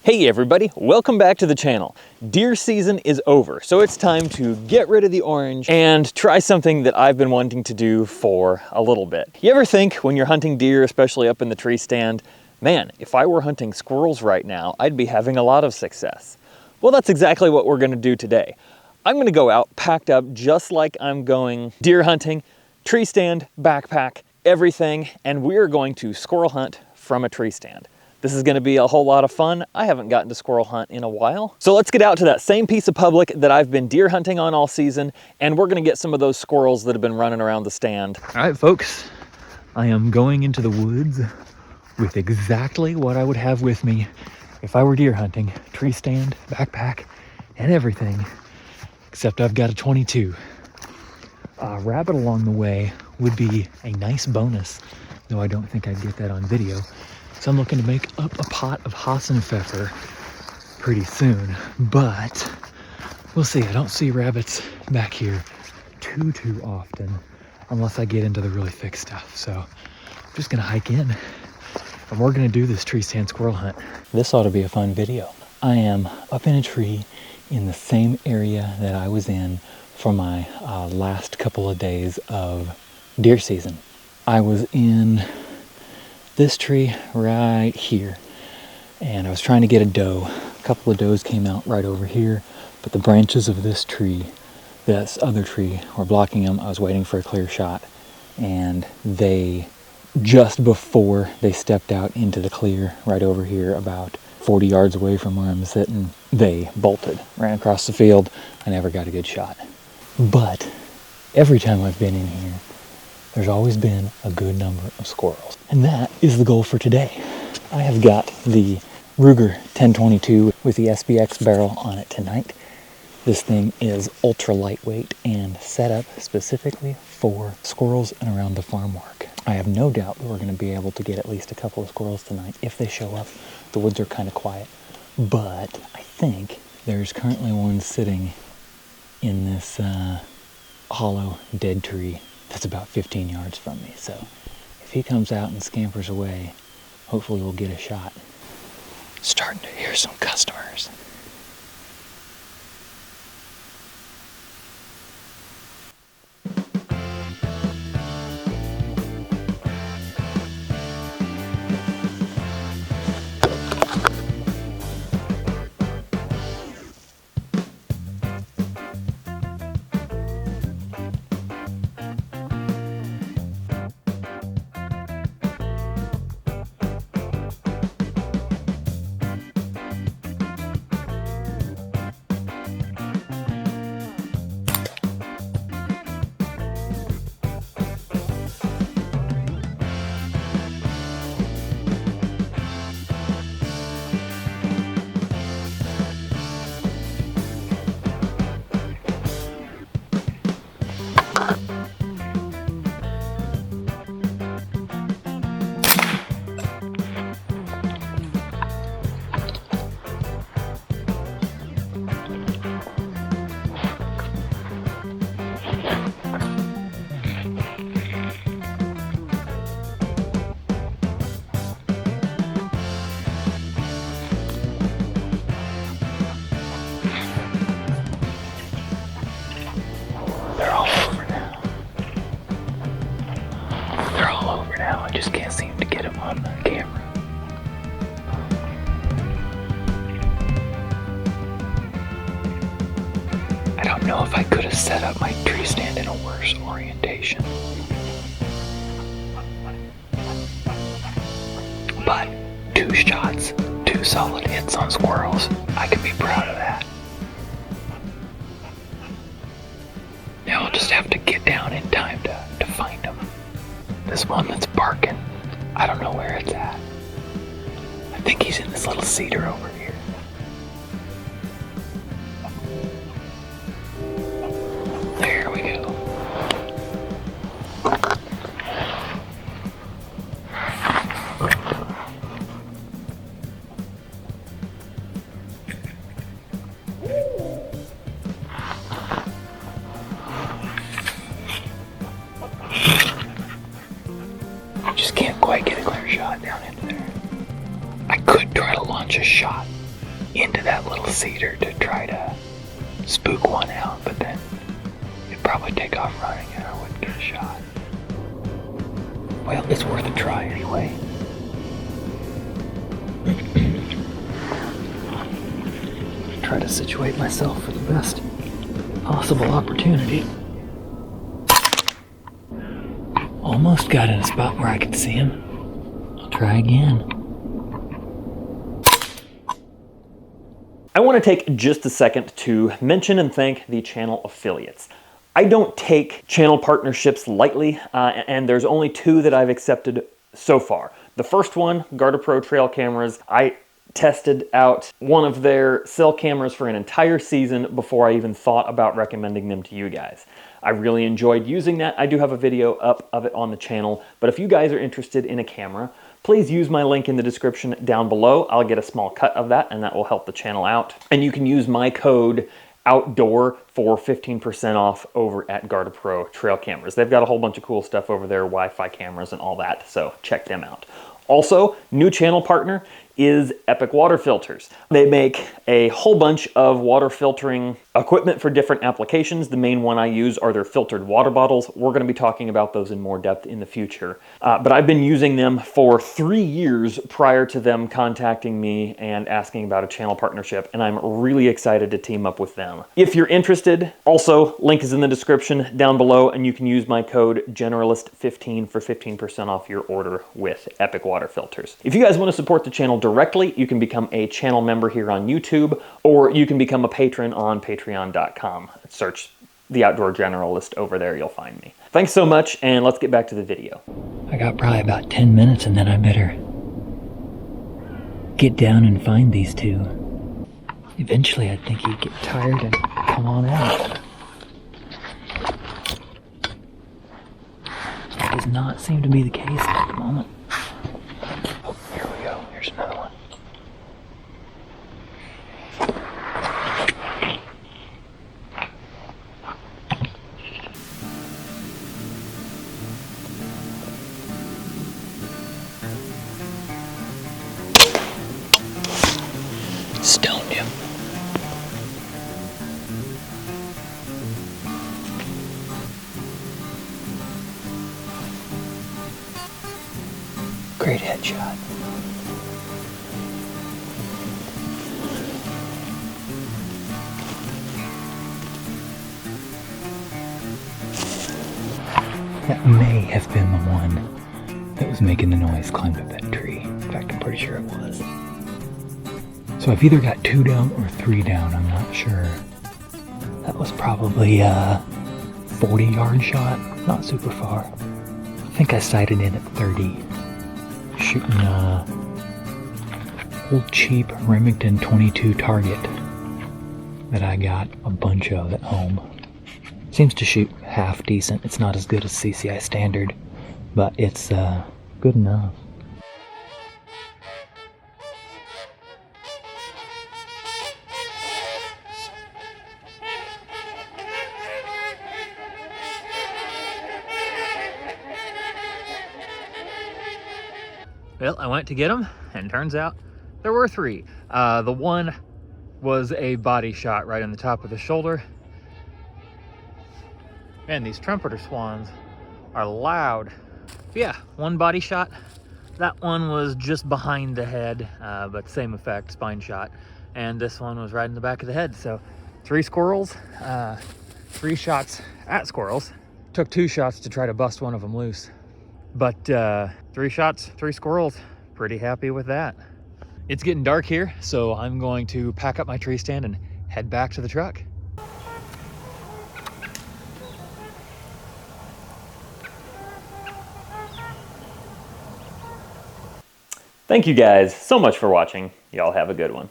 Hey everybody, welcome back to the channel. Deer season is over, so it's time to get rid of the orange and try something that I've been wanting to do for a little bit. You ever think when you're hunting deer, especially up in the tree stand, man, if I were hunting squirrels right now, I'd be having a lot of success. Well, that's exactly what we're gonna do today. I'm gonna go out packed up just like I'm going deer hunting, tree stand, backpack, everything, and we're going to squirrel hunt from a tree stand. This is gonna be a whole lot of fun. I haven't gotten to squirrel hunt in a while. So let's get out to that same piece of public that I've been deer hunting on all season, and we're gonna get some of those squirrels that have been running around the stand. All right, folks, I am going into the woods with exactly what I would have with me if I were deer hunting. Tree stand, backpack, and everything, except I've got a 22. A rabbit along the way would be a nice bonus, though I don't think I'd get that on video. So I'm looking to make up a pot of Hassenpfeffer pretty soon, but we'll see. I don't see rabbits back here too often unless I get into the really thick stuff. So I'm just gonna hike in and we're gonna do this tree stand squirrel hunt. This ought to be a fun video. I am up in a tree in the same area that I was in for my last couple of days of deer season. I was in this tree right here, and I was trying to get a doe. A couple of does came out right over here, but the branches of this other tree were blocking them. I was waiting for a clear shot, and they, just before they stepped out into the clear right over here, about 40 yards away from where I'm sitting, they bolted, ran across the field. I never got a good shot. But every time I've been in here, there's always been a good number of squirrels. And that is the goal for today. I have got the Ruger 1022 with the SBX barrel on it tonight. This thing is ultra lightweight and set up specifically for squirrels and around the farm work. I have no doubt that we're gonna be able to get at least a couple of squirrels tonight if they show up. The woods are kind of quiet, but I think there's currently one sitting in this hollow dead tree that's about 15 yards from me. So if he comes out and scampers away, hopefully we'll get a shot. Starting to hear some customers. I just can't seem to get him on the camera. I don't know if I could have set up my tree stand in a worse orientation. But 2 shots, 2 solid hits on squirrels. I can be proud of that. Now I'll just have to get down in time to find them. This one that's barking, I don't know where it's at. I think he's in this little cedar over here. There we go. Just can't quite get a clear shot down into there. I could try to launch a shot into that little cedar to try to spook one out, but then it'd probably take off running and I wouldn't get a shot. Well, it's worth a try anyway. Try to situate myself for the best possible opportunity. Almost got in a spot where I could see him. I'll try again. I want to take just a second to mention and thank the channel affiliates. I don't take channel partnerships lightly, and there's only 2 that I've accepted so far. The first one, Garda Pro Trail Cameras. I tested out one of their cell cameras for an entire season before I even thought about recommending them to you guys. I really enjoyed using that. I do have a video up of it on the channel, but if you guys are interested in a camera, please use my link in the description down below. I'll get a small cut of that, and that will help the channel out. And you can use my code OUTDOOR for 15% off over at Garda Pro Trail Cameras. They've got a whole bunch of cool stuff over there, Wi-Fi cameras and all that, so check them out. Also, new channel partner is Epic Water Filters. They make a whole bunch of water filtering equipment for different applications. The main one I use are their filtered water bottles. We're going to be talking about those in more depth in the future. But I've been using them for 3 years prior to them contacting me and asking about a channel partnership, and I'm really excited to team up with them. If you're interested, also, link is in the description down below, and you can use my code GENERALIST15 for 15% off your order with Epic Water Filters. If you guys want to support the channel directly, you can become a channel member here on YouTube, or you can become a patron on patreon.com. Search The Outdoor Generalist over there, you'll find me. Thanks so much, and let's get back to the video. I got probably about 10 minutes, and then I better get down and find these 2. Eventually, I think he'd get tired and come on out. That does not seem to be the case at the moment. Oh, here we go. Here's another one. Stoned him. Great headshot. That may have been the one that was making the noise climbing up that tree. In fact, I'm pretty sure it was. So I've either got 2 down or 3 down, I'm not sure. That was probably a 40-yard shot, not super far. I think I sighted in at 30. Shooting a old cheap Remington 22 target that I got a bunch of at home. Seems to shoot half decent. It's not as good as CCI standard, but it's good enough. Well, I went to get them, and turns out there were 3. The one was a body shot right in the top of the shoulder. Man, these trumpeter swans are loud. But yeah, 1 body shot. That one was just behind the head, but same effect, spine shot. And this one was right in the back of the head. So 3 squirrels, 3 shots at squirrels. Took 2 shots to try to bust one of them loose. But 3 shots, 3 squirrels. Pretty happy with that. It's getting dark here, so I'm going to pack up my tree stand and head back to the truck. Thank you guys so much for watching. Y'all have a good one.